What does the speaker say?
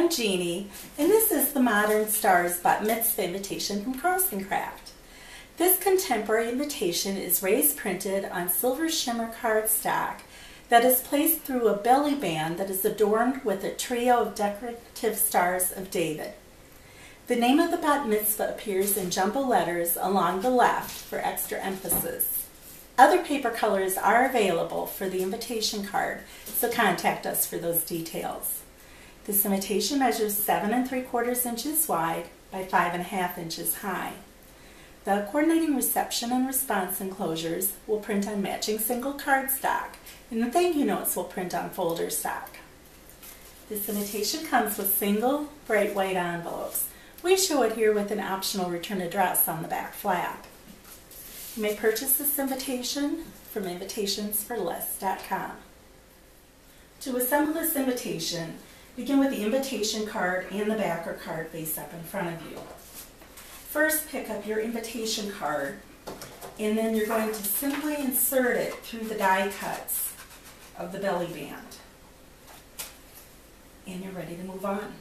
I'm Jeannie, and this is the Modern Stars Mitzvah invitation from Cross and Craft. This contemporary invitation is raised printed on silver shimmer cardstock that is placed through a belly band that is adorned with a trio of decorative stars of David. The name of the bat mitzvah appears in jumbo letters along the left for extra emphasis. Other paper colors are available for the invitation card, so contact us for those details. This invitation measures 7 3/4 inches wide by 5 1/2 inches high. The coordinating reception and response enclosures will print on matching single cardstock, and the thank you notes will print on folder stock. This invitation comes with single bright white envelopes. We show it here with an optional return address on the back flap. You may purchase this invitation from invitationsforless.com. To assemble this invitation, begin with the invitation card and the backer card face up in front of you. First, pick up your invitation card, and then you're going to simply insert it through the die cuts of the belly band. And you're ready to move on.